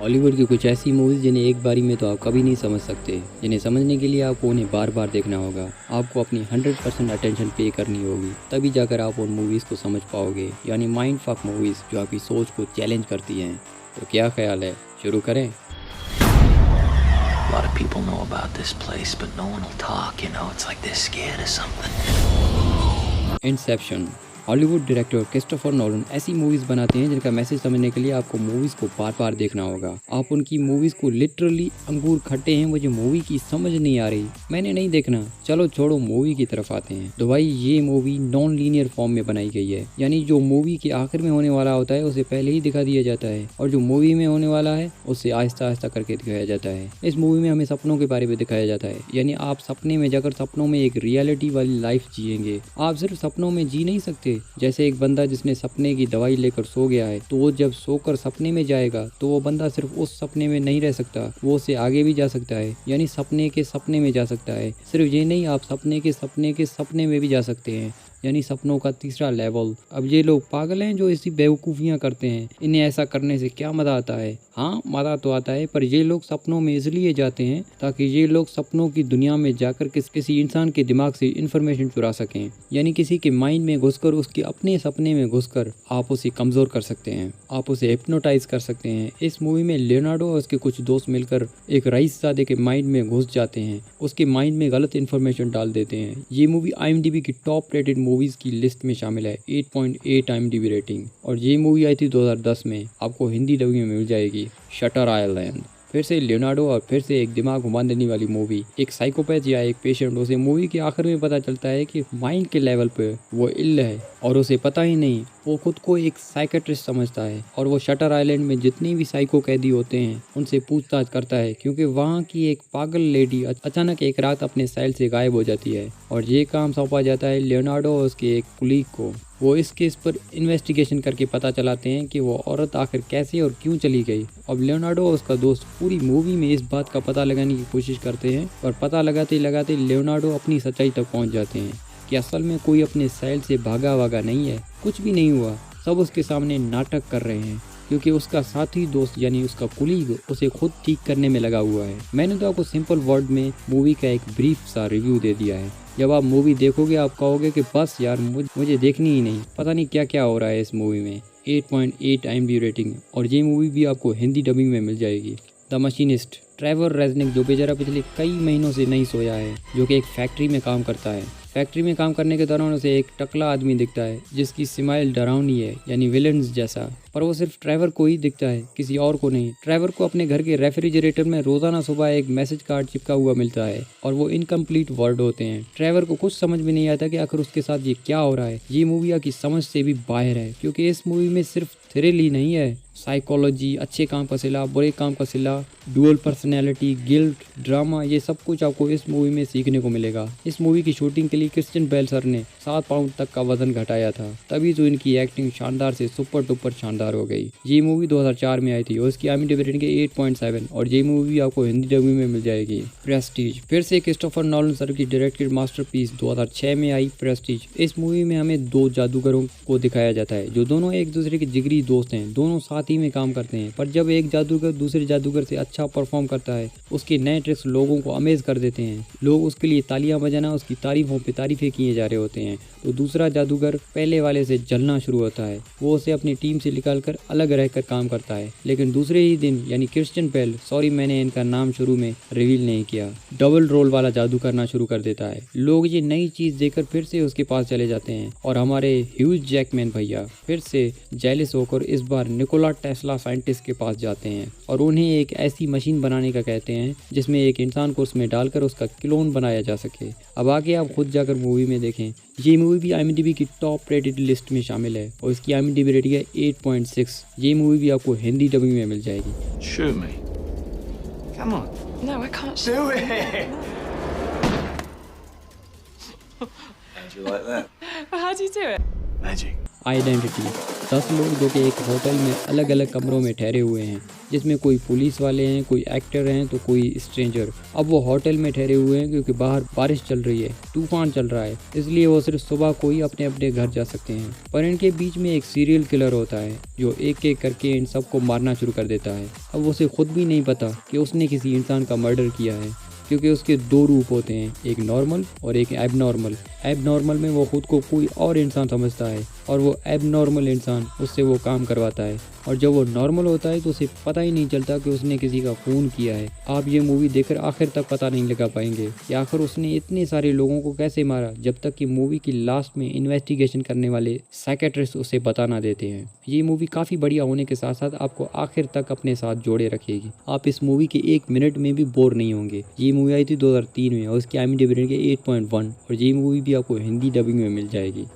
Hollywood की कुछ ऐसी मूवीज़ जिन्हें एक बारी में तो आप कभी नहीं समझ सकते, जिन्हें समझने के लिए आपको उन्हें बार बार देखना होगा। आपको अपनी 100% अटेंशन पे करनी होगी, तभी जाकर आप उन मूवीज़ को समझ पाओगे, यानी माइंड फक मूवीज़ जो आपकी सोच को चैलेंज करती हैं। तो क्या ख्याल है, शुरू करें? A lot of people know about this place, but no one will talk, It's like they're scared of something. Inception. Hollywood director Christopher Nolan ऐसी मूवीज़ बनाते हैं जिनका मैसेज समझने के लिए आपको मूवीज़ को बार बार देखना होगा। आप उनकी मूवीज़ को लिटरली अंगूर खट्टे हैं, मुझे मूवी की समझ नहीं आ रही, मैंने नहीं देखना, चलो छोड़ो, मूवी की तरफ आते हैं। तो भाई ये मूवी नॉन लीनियर फॉर्म में बनाई गई है, यानी जो मूवी के आखिर में होने वाला होता है उसे पहले ही दिखा दिया जाता है, और जो मूवी में होने वाला है उसे आहिस्ता आहिस्ता करके दिखाया जाता है। इस मूवी में हमें सपनों के बारे में दिखाया जाता है, यानी आप सपने में जाकर सपनों में एक रियलिटी वाली लाइफ जिएंगे। आप सिर्फ सपनों में जी नहीं सकते। जैसे एक बंदा जिसने सपने की दवाई लेकर सो गया है, तो वो जब सोकर सपने में जाएगा तो वो बंदा सिर्फ उस सपने में नहीं रह सकता, वो उससे आगे भी जा सकता है, यानी सपने के सपने में जा सकता है। सिर्फ ये नहीं, आप सपने के सपने में भी जा सकते हैं, यानी सपनों का तीसरा लेवल। अब ये लोग पागल हैं जो ऐसी बेवकूफ़ियाँ करते हैं, इन्हें ऐसा करने से क्या मज़ा आता है? हाँ, मज़ा तो आता है, पर ये लोग सपनों में इसलिए जाते हैं ताकि ये लोग सपनों की दुनिया में जाकर किसी इंसान के दिमाग से इन्फॉर्मेशन चुरा सकें, यानी किसी के माइंड में घुसकर, उसके अपने सपने में घुसकर आप उसे कमज़ोर कर सकते हैं, आप उसे हिप्नोटाइज कर सकते हैं। इस मूवी में लियोनार्डो और उसके कुछ दोस्त मिलकर एक रईसज़ादे के माइंड में घुस जाते हैं, उसके माइंड में गलत इन्फॉर्मेशन डाल देते हैं। ये मूवी IMDb की टॉप रेटेड मूवीज़ की लिस्ट में शामिल है, 8.8 IMDb रेटिंग, और ये मूवी आई थी 2010 में। आपको हिंदी डबिंग में मिल जाएगी, शटर आइलैंड। फिर से लियोनार्डो और फिर से एक दिमाग घुमा देने वाली मूवी। एक साइकोपैथ या एक पेशेंट, उसे मूवी के आखिर में पता चलता है कि माइंड के लेवल पे वो इल है और उसे पता ही नहीं। वो खुद को एक साइकेट्रिस्ट समझता है और वो शटर आइलैंड में जितने भी साइको कैदी होते हैं उनसे पूछताछ करता है, क्योंकि वहाँ की एक पागल लेडी अचानक एक रात अपने सेल से गायब हो जाती है, और ये काम सौंपा जाता है लियोनार्डो और उसके एक कुलीग को। वो इस केस पर इन्वेस्टिगेशन करके पता चलाते हैं कि वो औरत आखिर कैसे और क्यों चली गई। अब लियोनार्डो और उसका दोस्त पूरी मूवी में इस बात का पता लगाने की कोशिश करते हैं, और पता लगाते लगाते लियोनार्डो अपनी सच्चाई तक पहुंच जाते हैं कि असल में कोई अपने सेल से भागा नहीं है, कुछ भी नहीं हुआ, सब उसके सामने नाटक कर रहे हैं, क्योंकि उसका साथी दोस्त यानी उसका कुलीग उसे खुद ठीक करने में लगा हुआ है। मैंने तो आपको सिंपल वर्ड में मूवी का एक ब्रीफ सा रिव्यू दे दिया है। जब आप मूवी देखोगे आप कहोगे कि बस यार मुझे देखनी ही नहीं, पता नहीं क्या क्या हो रहा है इस मूवी में। 8.8 IMDb रेटिंग, और ये मूवी भी आपको हिंदी डबिंग में मिल जाएगी। The machinist. ट्रेवर रेजनिक, जो बेचारा पिछले कई महीनों से नहीं सोया है, जो कि एक फैक्ट्री में काम करता है। फैक्ट्री में काम करने के दौरान उसे एक टकला आदमी दिखता है जिसकी स्माइल डरावनी है, यानी विलन्स जैसा, पर वो सिर्फ ट्रेवर को ही दिखता है, किसी और को नहीं। ट्रेवर को अपने घर के रेफ्रिजरेटर में रोजाना सुबह एक मैसेज कार्ड चिपका हुआ मिलता है, और वो इनकम्प्लीट वर्ड होते हैं। ट्रेवर को कुछ समझ में नहीं आता कि आखिर उसके साथ ये क्या हो रहा है। ये मूवी की समझ से भी बाहर है, क्योंकि इस मूवी में सिर्फ थ्रिल ही नहीं है, साइकोलॉजी, अच्छे काम का सिला, बुरे काम का सिला, डुअल पर्सनैलिटी, गिल्ट, ड्रामा, ये सब कुछ आपको इस मूवी में सीखने को मिलेगा। इस मूवी की शूटिंग के लिए क्रिश्चियन बेल सर ने 7 पाउंड तक का वजन घटाया था, तभी तो इनकी एक्टिंग शानदार से सुपर डुपर शानदार हो गई। ये मूवी 2004 में आई थी और इसकी IMDb रेटिंग 8.7, और ये मूवी आपको हिंदी डबिंग में मिल जाएगी। प्रेस्टीज। फिर से क्रिस्टोफर नोलन सर की डायरेक्टेड मास्टरपीस 2006 में आई प्रेस्टीज। इस मूवी में हमें 2 जादूगरों को दिखाया जाता है जो दोनों एक दूसरे के जिगरी दोस्त हैं, दोनों साथ ही में काम करते हैं, पर जब एक जादूगर दूसरे जादूगर से अच्छा परफॉर्म करता है, उसके नए ट्रिक्स लोगों को अमेज कर देते हैं, लोग उसके लिए तालियां बजाना, उसकी तारीफों पे तारीफें किए जा रहे होते हैं, तो दूसरा जादूगर पहले वाले से जलना शुरू होता है। वो उसे अपनी टीम से निकालकर अलग रहकर काम करता है, लेकिन दूसरे ही दिन यानी क्रिश्चियन बेल, सॉरी मैंने इनका नाम शुरू में रिवील नहीं किया, डबल रोल वाला जादू करना शुरू कर देता है। लोग ये नई चीज देखकर फिर से उसके पास चले जाते हैं, और हमारे ह्यूज जैकमैन भैया फिर से जेलिस होकर इस बार निकोला टेस्ला साइंटिस्ट के पास जाते हैं और उन्हें एक ऐसी मशीन बनाने का कहते हैं जिसमें एक इंसान को उसमें डालकर उसका क्लोन बनाया जा सके। अब आगे आप खुद जाकर मूवी में देखें। ये मूवी भी IMDb की टॉप रेटेड लिस्ट में शामिल है और इसकी IMDb रेटिंग है 8.6। ये मूवी भी आपको हिंदी डबिंग में मिल जाएगी। Shoot me. Come on. No, I can't. Do it. How'd you like that? How do you do it? Magic. Identity. 10 लोग जो कि एक होटल में अलग अलग कमरों में ठहरे हुए हैं, जिसमें कोई पुलिस वाले हैं, कोई एक्टर हैं, तो कोई स्ट्रेंजर। अब वो होटल में ठहरे हुए हैं क्योंकि बाहर बारिश चल रही है, तूफान चल रहा है, इसलिए वो सिर्फ सुबह को ही अपने अपने घर जा सकते हैं। पर इनके बीच में एक सीरियल किलर होता है जो एक एक करके इन सबको मारना शुरू कर देता है। अब उसे खुद भी नहीं पता कि उसने किसी इंसान का मर्डर किया है, क्योंकि उसके दो रूप होते हैं, एक नॉर्मल और एक एबनॉर्मल। एबनॉर्मल में वो खुद को कोई और इंसान समझता है और वो एबनॉर्मल इंसान उससे वो काम करवाता है, और जब वो नॉर्मल होता है तो उसे पता ही नहीं चलता कि उसने किसी का खून किया है। आप ये मूवी देखकर आखिर तक पता नहीं लगा पाएंगे कि आखिर उसने इतने सारे लोगों को कैसे मारा, जब तक कि मूवी की लास्ट में इन्वेस्टिगेशन करने वाले साइकेट्रिस्ट उसे बता ना देते हैं। ये मूवी काफ़ी बढ़िया होने के साथ साथ आपको आखिर तक अपने साथ जोड़े रखेगी। आप इस मूवी के 1 मिनट में भी बोर नहीं होंगे। ये मूवी आई थी 2003 में और उसकी IMDb रेटिंग 8.1, और ये मूवी भी आपको हिंदी डबिंग में मिल जाएगी।